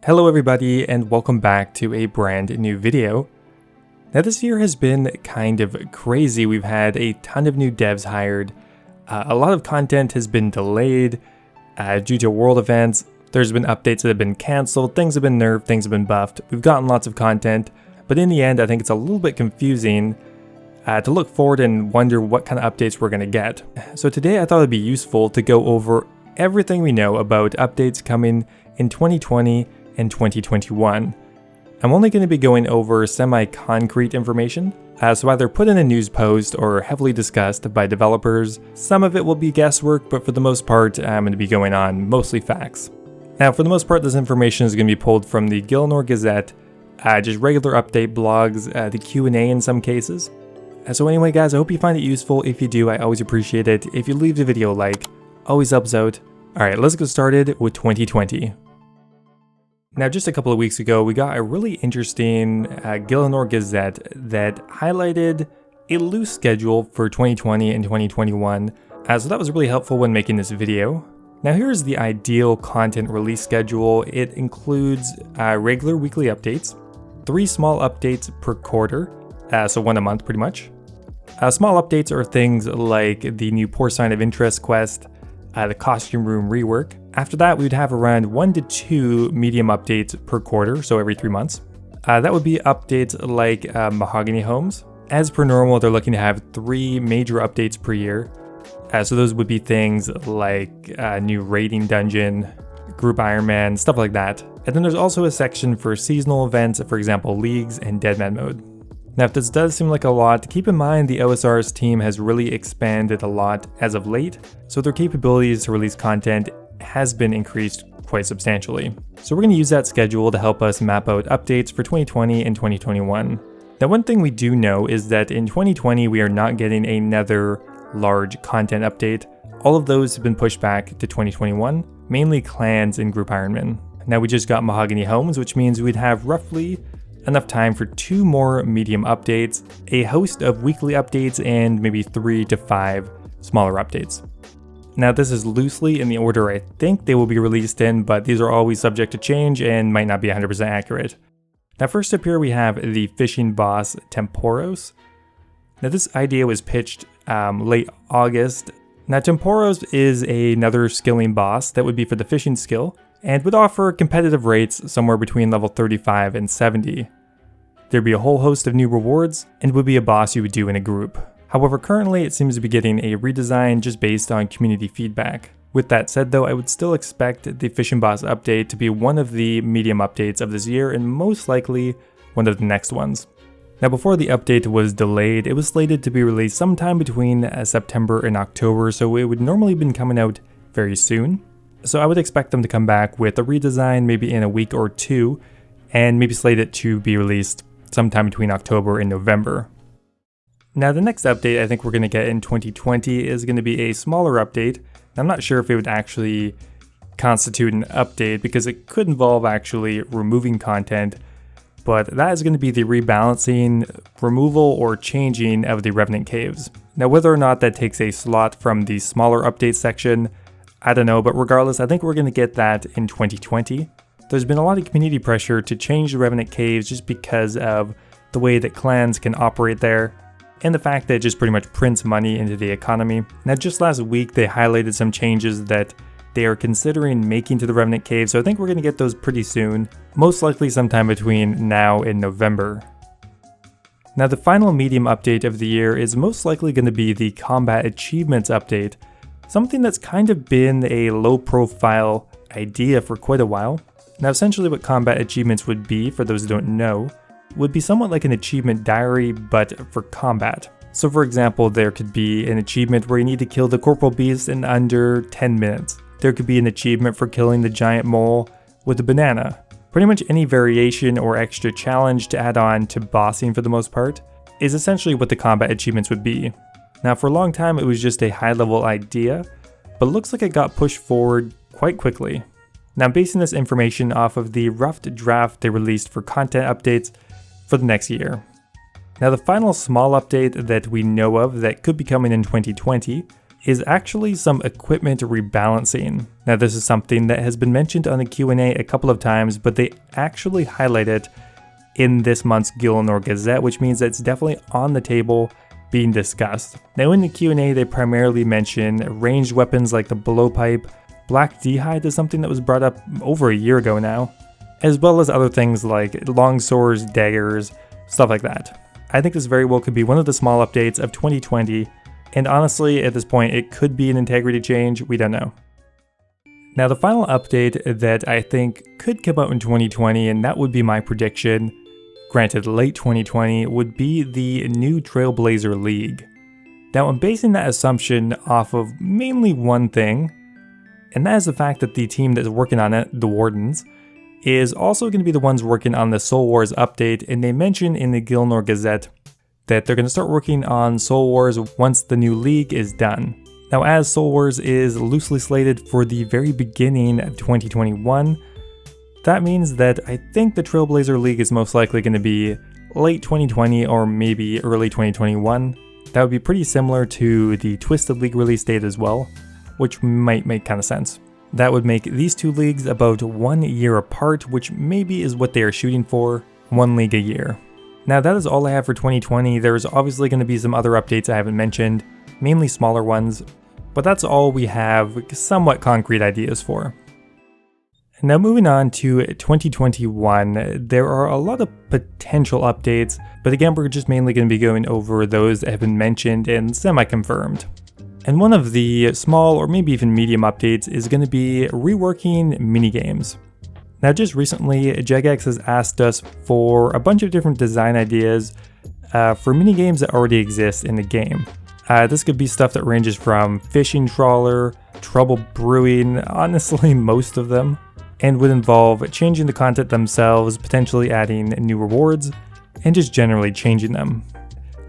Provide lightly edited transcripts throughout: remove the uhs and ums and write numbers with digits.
Hello everybody and welcome back to a brand new video. Now this year has been kind of crazy. We've had a ton of new devs hired. A lot of content has been delayed due to world events. There's been updates that have been cancelled, things have been nerfed, things have been buffed. We've gotten lots of content, but in the end I think it's a little bit confusing to look forward and wonder what kind of updates we're going to get. So today I thought it'd be useful to go over everything we know about updates coming in 2020 and 2021. I'm only going to be going over semi-concrete information, so either put in a news post or heavily discussed by developers. Some of it will be guesswork, but for the most part I'm going to be going on mostly facts. Now for the most part this information is going to be pulled from the Gilenor Gazette, just regular update blogs, the Q&A in some cases. So anyway guys, I hope you find it useful. If you do, I always appreciate it. If you leave the video a like, always helps out. Alright, let's get started with 2020. Now, just a couple of weeks ago, we got a really interesting Gilenor Gazette that highlighted a loose schedule for 2020 and 2021, so that was really helpful when making this video. Now, here's the ideal content release schedule. It includes regular weekly updates, 3 small updates per quarter, so 1 a month pretty much. Small updates are things like the new Poor Sign of Interest quest, the costume room rework. After that, we'd have around 1 to 2 medium updates per quarter, so every 3 months. That would be updates like Mahogany Homes. As per normal, they're looking to have 3 major updates per year. So those would be things like new raiding dungeon, group Iron Man, stuff like that. And then there's also a section for seasonal events, for example, leagues and Deadman mode. Now, if this does seem like a lot, keep in mind the OSRS team has really expanded a lot as of late, so their capabilities to release content has been increased quite substantially. So we're going to use that schedule to help us map out updates for 2020 and 2021. Now, one thing we do know is that in 2020 we are not getting another large content update. All of those have been pushed back to 2021, mainly clans and group Ironman. Now we just got Mahogany Homes, which means we'd have roughly enough time for 2 more medium updates, a host of weekly updates, and maybe 3 to 5 smaller updates. Now this is loosely in the order I think they will be released in, but these are always subject to change and might not be 100% accurate. Now first up here we have the fishing boss Temporos. Now this idea was pitched late August. Now Temporos is another skilling boss that would be for the fishing skill, and would offer competitive rates somewhere between level 35 and 70. There'd be a whole host of new rewards, and would be a boss you would do in a group. However, currently it seems to be getting a redesign just based on community feedback. With that said though, I would still expect the fishing boss update to be one of the medium updates of this year, and most likely one of the next ones. Now before the update was delayed, it was slated to be released sometime between September and October, so it would normally have been coming out very soon. So I would expect them to come back with a redesign maybe in a week or 2, and maybe slate it to be released sometime between October and November. Now the next update I think we're going to get in 2020 is going to be a smaller update. I'm not sure if it would actually constitute an update because it could involve actually removing content, but that is going to be the rebalancing, removal, or changing of the Revenant Caves. Now whether or not that takes a slot from the smaller update section, I don't know, but regardless, I think we're going to get that in 2020. There's been a lot of community pressure to change the Revenant Caves just because of the way that clans can operate there, and the fact that it just pretty much prints money into the economy. Now just last week they highlighted some changes that they are considering making to the Revenant Caves, so I think we're going to get those pretty soon, most likely sometime between now and November. Now the final medium update of the year is most likely going to be the Combat Achievements update, something that's kind of been a low-profile idea for quite a while. Now essentially what combat achievements would be, for those who don't know, would be somewhat like an achievement diary but for combat. So for example, there could be an achievement where you need to kill the corporal beast in under 10 minutes. There could be an achievement for killing the giant mole with a banana. Pretty much any variation or extra challenge to add on to bossing for the most part is essentially what the combat achievements would be. Now for a long time it was just a high-level idea, but it looks like it got pushed forward quite quickly. Now I'm basing this information off of the rough draft they released for content updates for the next year. Now the final small update that we know of that could be coming in 2020 is actually some equipment rebalancing. Now this is something that has been mentioned on the Q&A a couple of times, but they actually highlight it in this month's gilenor Gazette, which means that it's definitely on the table being discussed. Now in the Q&A they primarily mention ranged weapons like the blowpipe. Black d'hide is something that was brought up over a year ago now, as well as other things like long swords, daggers, stuff like that. I think this very well could be one of the small updates of 2020, and honestly at this point it could be an integrity change, we don't know. Now the final update that I think could come out in 2020, and that would be my prediction, granted late 2020, would be the new Trailblazer League. Now I'm basing that assumption off of mainly one thing, and that is the fact that the team that's working on it, the Wardens, is also going to be the ones working on the Soul Wars update, and they mention in the gilenor Gazette that they're going to start working on Soul Wars once the new league is done. Now as Soul Wars is loosely slated for the very beginning of 2021, that means that I think the Trailblazer League is most likely going to be late 2020 or maybe early 2021. That would be pretty similar to the Twisted League release date as well, which might make kind of sense. That would make these two leagues about 1 year apart, which maybe is what they are shooting for, 1 league a year. Now that is all I have for 2020. There's obviously going to be some other updates I haven't mentioned, mainly smaller ones, but that's all we have somewhat concrete ideas for. Now moving on to 2021, there are a lot of potential updates, but again we're just mainly going to be going over those that have been mentioned and semi-confirmed. And one of the small or maybe even medium updates is going to be reworking minigames. Now just recently, Jagex has asked us for a bunch of different design ideas for minigames that already exist in the game. This could be stuff that ranges from fishing trawler, trouble brewing, honestly most of them, and would involve changing the content themselves, potentially adding new rewards, and just generally changing them.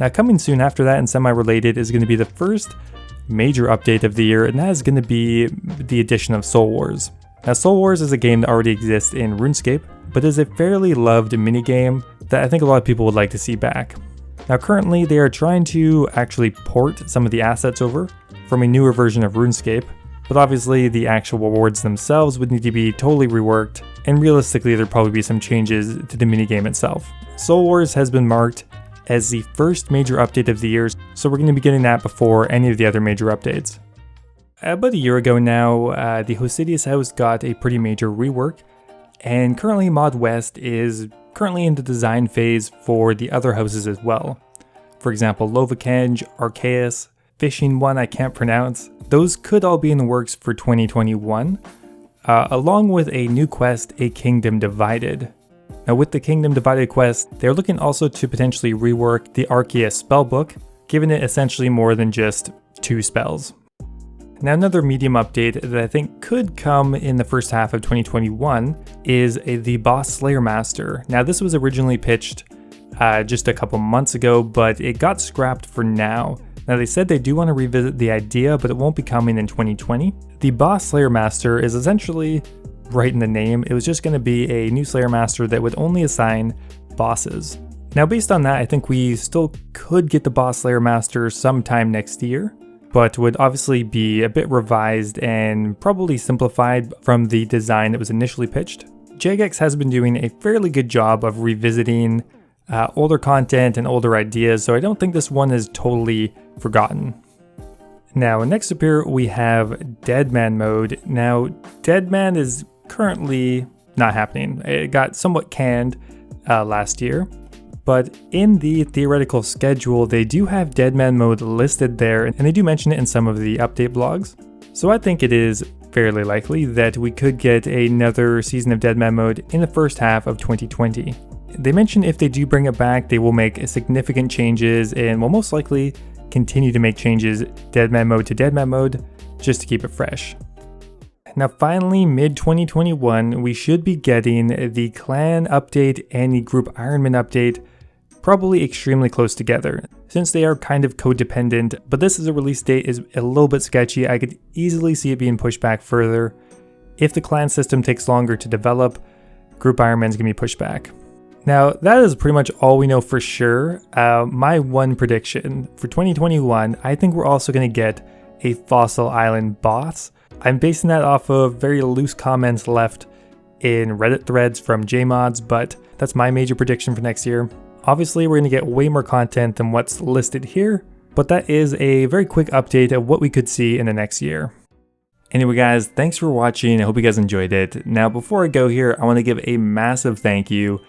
Now coming soon after that and semi-related is going to be the first major update of the year, and that is going to be the addition of Soul Wars. Now Soul Wars is a game that already exists in RuneScape, but is a fairly loved minigame that I think a lot of people would like to see back. Now currently they are trying to actually port some of the assets over from a newer version of RuneScape, but obviously the actual rewards themselves would need to be totally reworked, and realistically there'd probably be some changes to the minigame itself. Soul Wars has been marked as the first major update of the year, so we're going to be getting that before any of the other major updates. About a year ago now, the Hosidius house got a pretty major rework, and currently Mod West is currently in the design phase for the other houses as well. For example, Lovakenge, Arceus, Fishing One I can't pronounce, those could all be in the works for 2021, along with a new quest, A Kingdom Divided. Now with the Kingdom Divided quest, they're looking also to potentially rework the Arceus spellbook, giving it essentially more than just 2 spells. Now another medium update that I think could come in the first half of 2021 is the Boss Slayer Master. Now this was originally pitched just a couple months ago, but it got scrapped for now. Now they said they do want to revisit the idea, but it won't be coming in 2020. The Boss Slayer Master is essentially right in the name. It was just going to be a new Slayer Master that would only assign bosses. Now based on that, I think we still could get the Boss Slayer Master sometime next year, but would obviously be a bit revised and probably simplified from the design that was initially pitched. Jagex has been doing a fairly good job of revisiting older content and older ideas, so I don't think this one is totally forgotten. Now next up here we have Deadman mode. Now Deadman is currently not happening. It got somewhat canned last year, but in the theoretical schedule they do have Deadman mode listed there, and they do mention it in some of the update blogs. So I think it is fairly likely that we could get another season of Deadman mode in the first half of 2020. They mention if they do bring it back, they will make significant changes and will most likely continue to make changes Deadman mode to Deadman mode just to keep it fresh. Now finally, mid-2021, we should be getting the clan update and the group Ironman update probably extremely close together, since they are kind of codependent, but this is a release date is a little bit sketchy. I could easily see it being pushed back further. If the clan system takes longer to develop, group Ironman's gonna be pushed back. Now that is pretty much all we know for sure. My one prediction for 2021, I think we're also gonna get a Fossil Island boss. I'm basing that off of very loose comments left in Reddit threads from JMods, but that's my major prediction for next year. Obviously, we're going to get way more content than what's listed here, but that is a very quick update of what we could see in the next year. Anyway guys, thanks for watching. I hope you guys enjoyed it. Now before I go here, I want to give a massive thank you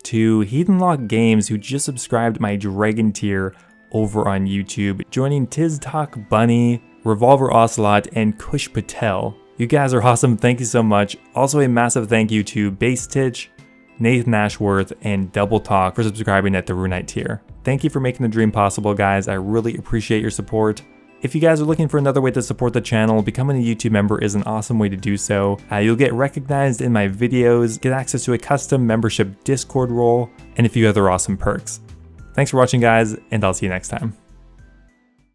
to Heathenlock Games, who just subscribed my Dragon tier over on YouTube, joining Tiz Talk Bunny, Revolver Ocelot, and Kush Patel. You guys are awesome, thank you so much. Also a massive thank you to Base Titch, Nathan Ashworth, and Double Talk for subscribing at the Runite tier. Thank you for making the dream possible, guys. I really appreciate your support. If you guys are looking for another way to support the channel, becoming a YouTube member is an awesome way to do so. You'll get recognized in my videos, get access to a custom membership Discord role, and a few other awesome perks. Thanks for watching guys, and I'll see you next time.